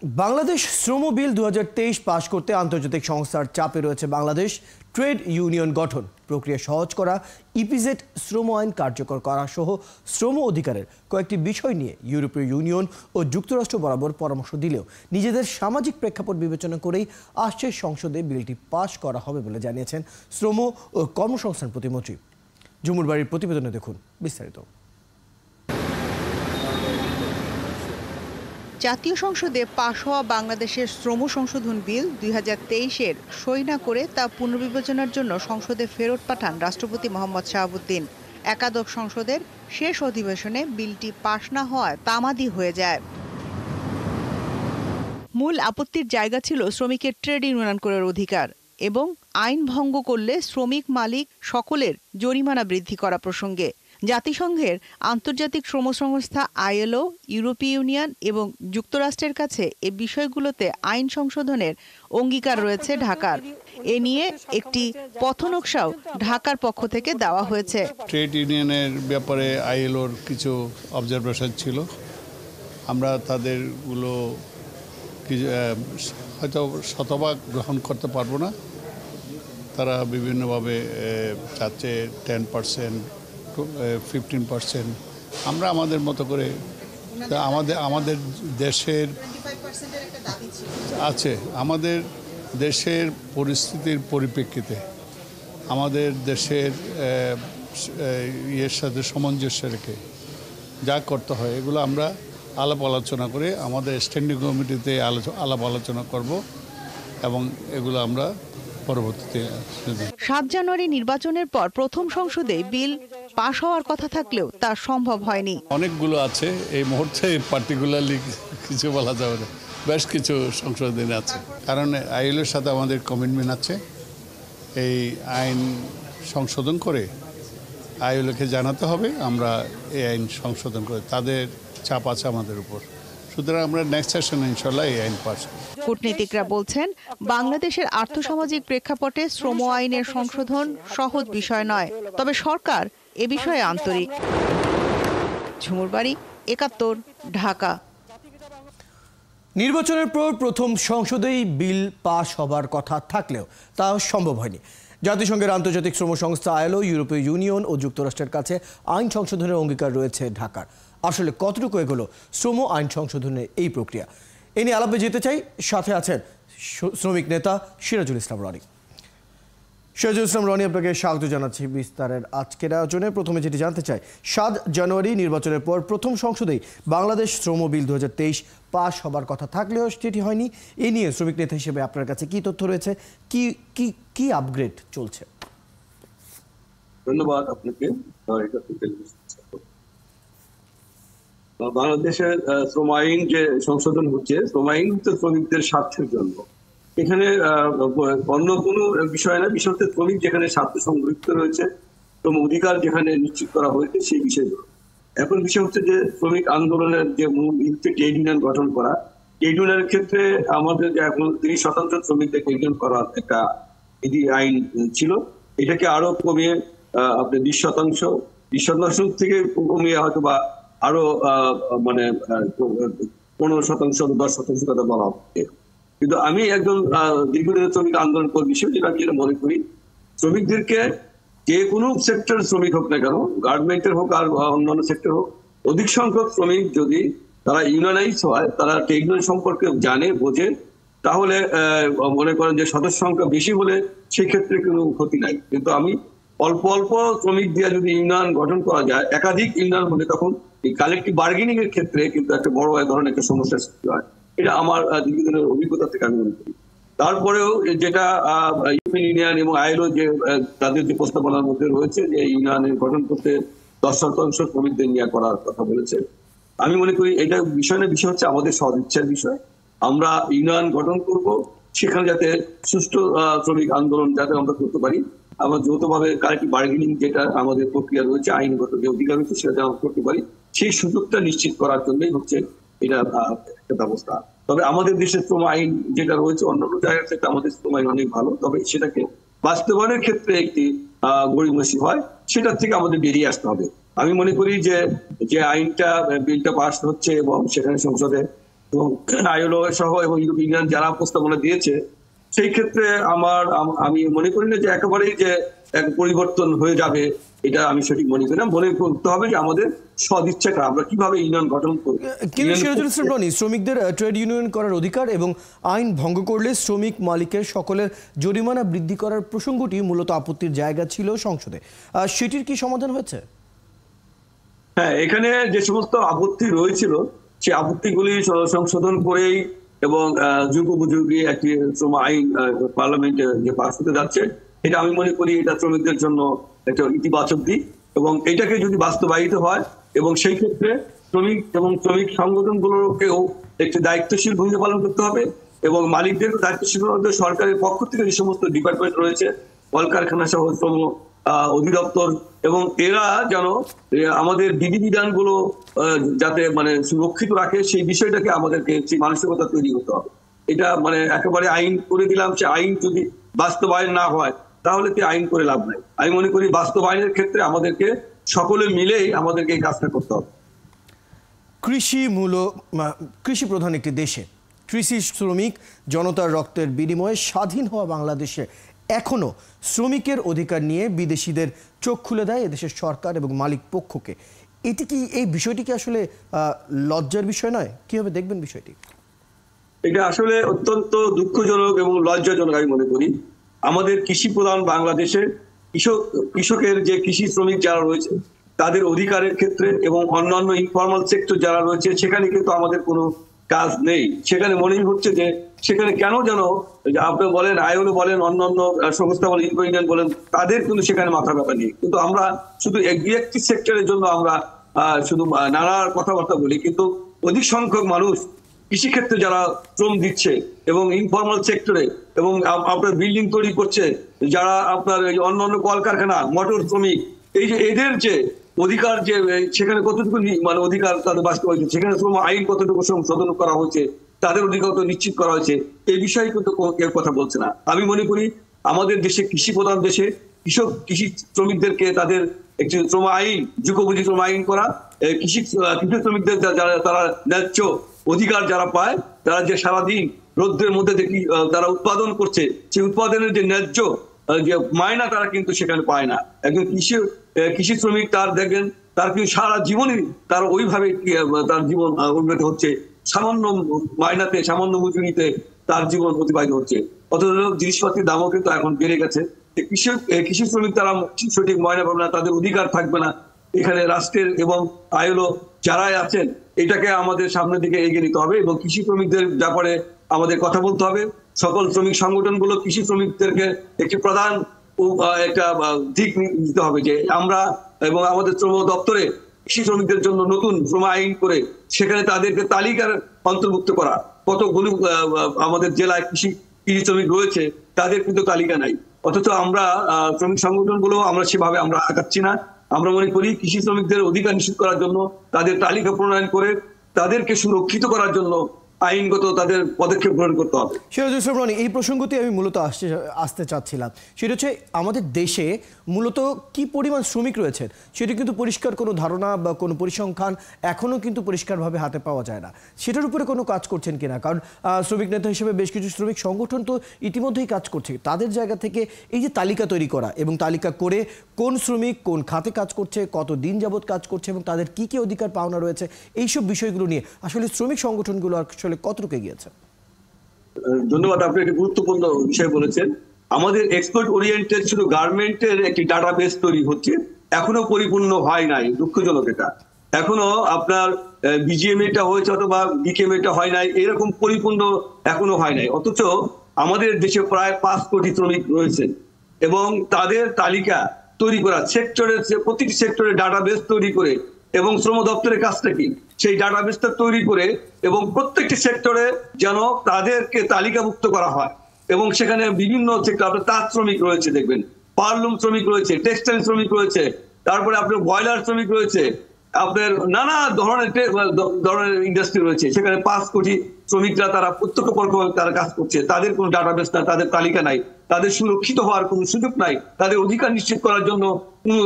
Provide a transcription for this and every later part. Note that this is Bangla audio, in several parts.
বাংলাদেশ শ্রম বিল 2023 পাশ করতে আন্তর্জাতিক সংস্থার চাপে রয়েছে বাংলাদেশ। ট্রেড ইউনিয়ন গঠন প্রক্রিয়া সহজ করা, ইপিজেড শ্রম আইন কার্যকর করা সহ শ্রম অধিকারের কয়েকটি বিষয় নিয়ে ইউরোপীয় ইউনিয়ন ও যুক্তরাষ্ট্র বরাবর পরামর্শ দিলেও নিজেদের সামাজিক প্রেক্ষাপট বিবেচনা করেই আসছে সংসদে বিলটি পাশ করা হবে বলে জানিয়েছেন শ্রম ও কর্মসংস্থান প্রতিমন্ত্রী। ঝুমুর বাড়ির প্রতিবেদনে দেখুন বিস্তারিত। জাতীয় সংসদে পাশ হওয়া বাংলাদেশের শ্রম সংশোধন বিল 2023-এর সই না করে তা পুনর্বিবেচনার জন্য সংসদে ফেরত পাঠান রাষ্ট্রপতি মোহাম্মদ শাহাবুদ্দিন। একাদশ সংসদের শেষ অধিবেশনে বিলটি পাশ না হওয়ায় তামাদি হয়ে যায়। মূল আপত্তির জায়গা ছিল শ্রমিকের ট্রেড ইউনিয়ন করার অধিকার এবং আইন ভঙ্গ করলে শ্রমিক মালিক সকলের জরিমানা বৃদ্ধি করা প্রসঙ্গে। জাতিসংঘের আন্তর্জাতিক শ্রম সংস্থা আইএলও, ইউরোপীয় ইউনিয়ন এবং যুক্তরাষ্ট্রের কাছে এ বিষয়গুলোতে আইন সংশোধনের অঙ্গীকার রয়েছে ঢাকার। এ নিয়ে একটি পথনকশাও ঢাকার পক্ষ থেকে দেওয়া হয়েছে। ট্রেড ইউনিয়নের ব্যাপারে আইএলওর কিছু অবজারভেশন ছিল, আমরা তাদেরগুলো হয়তো শতভাগ গ্রহণ করতে পারবো না। তারা বিভিন্নভাবে চাচ্ছে 10%, 15%। আমরা আমাদের মতো করে আমাদের দেশের আছে, আমাদের দেশের পরিস্থিতির পরিপ্রেক্ষিতে আমাদের দেশের ইয়ের সাথে সামঞ্জস্য রেখে যা করতে হয় এগুলো আমরা আলাপ আলোচনা করে আমাদের স্ট্যান্ডিং কমিটিতে আলাপ আলোচনা করব এবং এগুলো আমরা পরবর্তীতে। 7 জানুয়ারি নির্বাচনের পর প্রথম সংসদে বিল পাশ হওয়ার কথা থাকলেও তা সম্ভব হয়নি। অনেকগুলো আছে, এই মুহূর্তে পার্টিকুলারলি কিছু বলা যাবে না, বেশ কিছু সংশোধন আছে, কারণ আইএলওর সাথে আমাদের কমিটমেন্ট আছে। এই আইন সংশোধন করে আইএলওকে জানাতে হবে, আমরা এই আইন সংশোধন করে, তাদের চাপ আছে আমাদের উপর। সুতরাং আমরা নেক্সট সেশনে ইনশাল্লাহ এই আইন পাস। কূটনীতিকরা বলছেন, বাংলাদেশের আর্থসামাজিক প্রেক্ষাপটে শ্রম আইনের সংশোধন সহজ বিষয় নয়, তবে সরকার এ বিষয়ে আন্তরিক। ঝুমুর বাড়ি, 71, ঢাকা। নির্বাচনের পর প্রথম সংসদেই বিল পাশ হবার কথা থাকলেও তা সম্ভব হয়নি। জাতিসংঘের আন্তর্জাতিক শ্রম সংস্থা আইএলও, ইউরোপীয় ইউনিয়ন ও যুক্তরাষ্ট্রের কাছে আইন সংশোধনের অঙ্গীকার রয়েছে ঢাকার। আসলে কতটুকু এগোলো শ্রম আইন সংশোধনের এই প্রক্রিয়া, এ নিয়ে আলাপে যেতে চাই। সাথে আছেন শ্রমিক নেতা সিরাজুল ইসলাম রনি। সিরাজুল ইসলাম রনি, আপনাকে স্বাগত জানাচ্ছি বিস্তারের আজকের আয়োজনে। প্রথমে যেটি জানতে চাই, 7 জানুয়ারি নির্বাচনের পর প্রথম সংসদেই বাংলাদেশ শ্রম বিল 2023 পাশ হবার কথা থাকলেও সেটি হয়নি। এ নিয়ে শ্রমিক নেতা হিসেবে আপনার কাছে কি তথ্য রয়েছে, কি আপগ্রেড চলছে? ধন্যবাদ আপনাকে। বাংলাদেশের শ্রম আইন যে সংশোধন হচ্ছে, শ্রম আইন তো শ্রমিকদের স্বার্থের জন্য, এখানে অন্য কোনো বিষয় না। বিষয় হচ্ছে শ্রমিক যেখানে স্বার্থ সংরক্ষিত রয়েছে, শ্রম অধিকার যেখানে নিশ্চিত করা হয়েছে সেই বিষয়গুলো। এখন বিষয় হচ্ছে যে শ্রমিক আন্দোলনের যে মূল ট্রেড ইউনিয়ন গঠন করা, ট্রেড ইউনিয়নের ক্ষেত্রে আমাদের যে এখন 30% শ্রমিকদের ইউনিয়ন করার একটা আইন ছিল, এটাকে আরো কমিয়ে আপনি 20% থেকে কমিয়ে হয়তো বা আরো মানে 15%, 10% কথা বলা হচ্ছে। কিন্তু আমি একজন দীর্ঘদিনের শ্রমিক আন্দোলন কর্মী হিসেবে যেটা মনে করি, শ্রমিকদেরকে যে কোনো সেক্টর শ্রমিক হোক না কেন, গার্মেন্টের হোক আর অন্যান্য সেক্টর হোক, অধিক সংখ্যক শ্রমিক যদি তারা ইউনিয়নাইজ হয়, তারা ট্রেড ইউনিয়ন সম্পর্কে জানে, বোঝে, তাহলে মনে করেন যে সদস্য সংখ্যা বেশি হলে সেক্ষেত্রে কোনো ক্ষতি নাই। কিন্তু আমি অল্প অল্প শ্রমিক দিয়ে যদি ইউনিয়ন গঠন করা যায়, একাধিক ইউনিয়ন হলে তখন এই কালেক্টিভ বার্গেনিং এর ক্ষেত্রে কিন্তু একটা বড় ধরনের একটা সমস্যার সৃষ্টি হয়। এটা আমার দীর্ঘদিনের অভিজ্ঞতা থেকে আমি মনে করি। তারপরেও যেটা ইউরোপিয়ান ইউনিয়ন এবং আইএলও যে তাদের যে প্রস্তাবনার মধ্যে রয়েছে যে ইউনিয়নের গঠন করতে 10% শ্রমিকদের নিয়ে করার কথা বলেছে, আমি মনে করি এটা বিষয় হচ্ছে আমাদের সদিচ্ছার বিষয়। আমরা ইউনিয়ন গঠন করব, সেখানে যাতে সুষ্ঠু শ্রমিক আন্দোলন যাতে আমরা করতে পারি, আমরা যৌথভাবে কালেক্টিভ বার্গেনিং যেটা আমাদের প্রক্রিয়া রয়েছে, আইনগত যে অধিকার রয়েছে সেটা আমরা করতে পারি, সেই সুযোগটা নিশ্চিত করার জন্যই হচ্ছে এটা একটা ব্যবস্থা। তবে আমাদের দেশের শ্রম আইন যেটা রয়েছে অন্যান্য জায়গার থেকে আমাদের শ্রম আইন অনেক ভালো, তবে সেটাকে বাস্তবায়নের ক্ষেত্রে একটি গড়িমসি হয়, সেটার থেকে আমাদের বেরিয়ে আসতে হবে। আমি মনে করি যে আইনটা বিলটা পাস হচ্ছে এবং সেখানে সংসদে এবং আইএলও সহ এবং ইউরোপিয়ান যারা প্রস্তাবনা দিয়েছে, সেই ক্ষেত্রে আমি মনে করি না যে একেবারেই যে এক পরিবর্তন হয়ে যাবে, এটা আমি সঠিক মনে করি না। মনে করতে হবে যে আমাদের সদিচ্ছাটা আমরা কিভাবে ইউনিয়ন গঠন করব। কিন্তু সিরাজুল ইসলাম রনি, শ্রমিকদের ট্রেড ইউনিয়ন করার অধিকার এবং আইন ভঙ্গ করলে শ্রমিক মালিকের সকলের জরিমানা বৃদ্ধি করার প্রসঙ্গটি মূলত আপত্তির জায়গা ছিল সংসদে, সেটির কি সমাধান হয়েছে? হ্যাঁ, এখানে যে সমস্ত আপত্তি রয়েছিল সেই আপত্তিগুলি সংশোধন করেই এবং যুগোপযোগী একটি শ্রম আইন পার্লামেন্টে যে পাস হতে যাচ্ছে, এটা আমি মনে করি এটা শ্রমিকদের জন্য একটা ইতিবাচক দিক। এবং এটাকে যদি বাস্তবায়িত হয় এবং সেই ক্ষেত্রে শ্রমিক এবং শ্রমিক সংগঠনগুলোকেও একটি দায়িত্বশীল ভূমিকা পালন করতে হবে এবং মালিকদের দায়িত্বশীল হতে সরকারের পক্ষ থেকে যে সমস্ত ডিপার্টমেন্ট রয়েছে, কলকারখানা সহ শ্রম অধিদপ্তর, এবং এরা যেন আমাদের বিধিবিধানগুলো যাতে মানে সুরক্ষিত রাখে সেই বিষয়টাকে আমাদেরকে সেই মানসিকতা তৈরি করতে হবে। এটা মানে একেবারে আইন করে দিলাম, সে আইন যদি বাস্তবায়ন না হয় তাহলে তো আইন করে লাভ নাই। আমি মনে করি বাস্তবায়নের ক্ষেত্রে আমাদেরকে সকলে মিলেই আমাদেরকে এই কাজটা করতে হবে। কৃষি প্রধান একটি দেশে কৃষি শ্রমিক জনতার রক্তের বিনিময়ে স্বাধীন হওয়া বাংলাদেশে এখনো শ্রমিকের অধিকার নিয়ে বিদেশিদের চোখ খুলে দেয় এদেশের সরকার এবং মালিক পক্ষকে। এই বিষয়টি কি আসলে লজ্জার বিষয় নয়? কিভাবে দেখবেন বিষয়টি? এটা আসলে অত্যন্ত দুঃখজনক এবং লজ্জাজনক আমি মনে করি। আমাদের কৃষি প্রধান বাংলাদেশে কৃষকের যে কৃষি শ্রমিক যারা রয়েছে তাদের অধিকারের ক্ষেত্রে এবং অন্যান্য ইনফর্মাল সেক্টর যারা রয়েছে সেখানে কিন্তু আমাদের কোনো কাজ নেই। সেখানে মনেই হচ্ছে যে সেখানে কেন যেন আপনি বলেন আইএলও বলেন অন্যান্য সংস্থা বলেন ইউরোপিয়ান বলেন, তাদের কিন্তু সেখানে মাথা ব্যথা নেই। কিন্তু আমরা শুধু একটি সেক্টরের জন্য আমরা শুধু নানা কথাবার্তা বলি, কিন্তু অধিক সংখ্যক মানুষ কৃষিক্ষেত্রে যারা শ্রম দিচ্ছে এবং ইনফর্মাল সেক্টরে এবং আপনার বিল্ডিং তৈরি করছে, যারা আপনার অন্যান্য কলকারখানা মোটর শ্রমিক, এই যে এদের যে অধিকার যে সেখানে কতটুকু মানে অধিকার তাদের বাস্তবায়িত, সেখানে শ্রম আইন কতটুকু সংশোধন করা হয়েছে, তাদের অধিকার নিশ্চিত করা হয়েছে, এই বিষয়ে কিন্তু কেউ কথা বলছে না। আমি মনে করি আমাদের দেশে কৃষি প্রধান দেশে কৃষি শ্রমিকদেরকে তাদের একটি শ্রম আইন যুগোপযোগী শ্রম আইন করা, কৃষি শ্রমিকদের যারা তারা ন্যায্য অধিকার যারা পায়, তারা যে সারাদিন রৌদ্রের মধ্যে দেখি তারা উৎপাদন করছে, সেই উৎপাদনের যে ন্যায্য যে মায়না তারা কিন্তু সেখানে পায় না। একজন কৃষি শ্রমিক তার দেখবেন তার কিন্তু সারা জীবনই তার ওইভাবে তার জীবন উন্নত হচ্ছে, সামান্য মায়নাতে সামান্য মজুরিতে তার জীবন অতিবাহিত হচ্ছে। অথচ জিনিসপাতির দামও কিন্তু এখন বেড়ে গেছে। কৃষি শ্রমিক তারা সঠিক মায়না পাবে না, তাদের অধিকার থাকবে না। এখানে রাষ্ট্রের এবং আইএলও যারাই আছেন এটাকে আমাদের সামনের দিকে এগিয়ে নিতে হবে এবং কৃষি শ্রমিকদের ব্যাপারে আমাদের কথা বলতে হবে। সকল শ্রমিক সংগঠনগুলো কৃষি শ্রমিকদেরকে একটি প্রধান একটা দিক দিতে হবে যে আমরা এবং আমাদের শ্রম দপ্তরে কৃষি শ্রমিকদের জন্য নতুন শ্রম আইন করে সেখানে তাদেরকে তালিকার অন্তর্ভুক্ত করা। কতগুলো আমাদের জেলায় কৃষি শ্রমিক রয়েছে, তাদের কিন্তু তালিকা নাই। অথচ আমরা শ্রমিক সংগঠনগুলো আমরা সেভাবে আমরা আগাচ্ছি না। আমরা মনে করি কৃষি শ্রমিকদের অধিকার নিশ্চিত করার জন্য তাদের তালিকা প্রণয়ন করে তাদেরকে সুরক্ষিত করার জন্য আইনগত তাদের পদক্ষেপ গ্রহণ করতে হবে। সিরাজুল ইসলাম রনি, এই প্রসঙ্গতে আমি মূলত আসতে চাচ্ছিলাম। সেটা হচ্ছে আমাদের দেশে মূলত কি পরিমাণ শ্রমিক রয়েছেন সেটা কিন্তু পরিষ্কার কোনো ধারণা বা কোনো পরিসংখ্যান এখনও কিন্তু পরিষ্কারভাবে হাতে পাওয়া যায় না। সেটার উপরে কোনো কাজ করছেন কিনা? কারণ শ্রমিক নেতা হিসেবে বেশ কিছু শ্রমিক সংগঠন তো ইতিমধ্যেই কাজ করছে। তাদের জায়গা থেকে এই যে তালিকা তৈরি করা এবং তালিকা করে কোন শ্রমিক কোন খাতে কাজ করছে, কত দিন যাবৎ কাজ করছে এবং তাদের কি কি অধিকার পাওনা রয়েছে, এইসব বিষয়গুলো নিয়ে আসলে শ্রমিক সংগঠনগুলো আসলে কতটুকু এগিয়েছে? ধন্যবাদ, আপনি একটি গুরুত্বপূর্ণ বিষয় বলেছেন। আমাদের এক্সপোর্ট ওরিয়েন্টেড শুধু গার্মেন্টের একটি ডাটাবেস তৈরি হচ্ছে, এখনো পরিপূর্ণ হয় নাই। দুঃখজনক এটা। এখনো আপনার বিজিএমএটা হয়েছে অথবা বিকেএমএটা হয় নাই, এরকম পরিপূর্ণ এখনো হয় নাই। অথচ আমাদের দেশে প্রায় 5 কোটি শ্রমিক রয়েছে এবং তাদের তালিকা তৈরি করা সেক্টরের প্রতিটি সেক্টরে ডাটাবেস তৈরি করে এবং শ্রম দপ্তরের কাজটা কি সেই ডাটাবেসটা তৈরি করে এবং প্রত্যেকটি সেক্টরে যেন তাদেরকে তালিকাভুক্ত করা হয় এবং সেখানে বিভিন্ন সেক্টর আপনার তাঁত শ্রমিক রয়েছে, দেখবেন পারলুম শ্রমিক রয়েছে, টেক্সটাইল শ্রমিক রয়েছে, তারপরে আপনার বয়লার শ্রমিক রয়েছে, আপনার নানা ধরনের ইন্ডাস্ট্রি রয়েছে। সেখানে 5 কোটি শ্রমিকরা তারা প্রত্যক্ষ পরোক্ষভাবে তারা কাজ করছে, তাদের কোনো ডাটাবেস না, তাদের তালিকা নাই। তাদের সুরক্ষিত হওয়ার কোনো সুযোগ নাই, তাদের অধিকার নিশ্চিত করার জন্য কোনো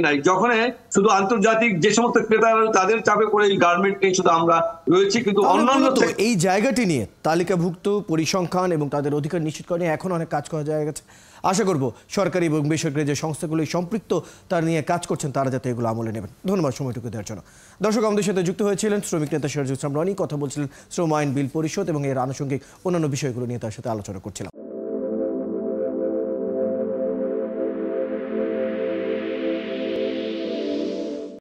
নাই। যখন শুধু আন্তর্জাতিক যে সমস্ত ক্রেতারা তাদের চাপে পড়ে এই গার্মেন্ট নিয়ে শুধু আমরা রয়েছি, কিন্তু অন্যান্য এই জায়গাটি নিয়ে তালিকাভুক্ত পরিসংখ্যান এবং তাদের অধিকার নিশ্চিত করা নিয়ে এখন অনেক কাজ করা যায় গেছে। আশা করব সরকারি এবং বেসরকারি যে সংস্থাগুলি সম্পৃক্ত তার নিয়ে কাজ করছেন তারা যাতে এগুলো আমলে নেবেন। ধন্যবাদ সময়টুকু দেওয়ার জন্য। দর্শক, আমাদের সাথে যুক্ত হয়েছিলেন শ্রমিক নেতা সিরাজুল ইসলাম রনি, কথা বলছিলেন শ্রম আইন বিল পরিষদ এবং এর আনুষঙ্গিক অন্যান্য বিষয়গুলো নিয়ে তার সাথে আলোচনা করছিলাম।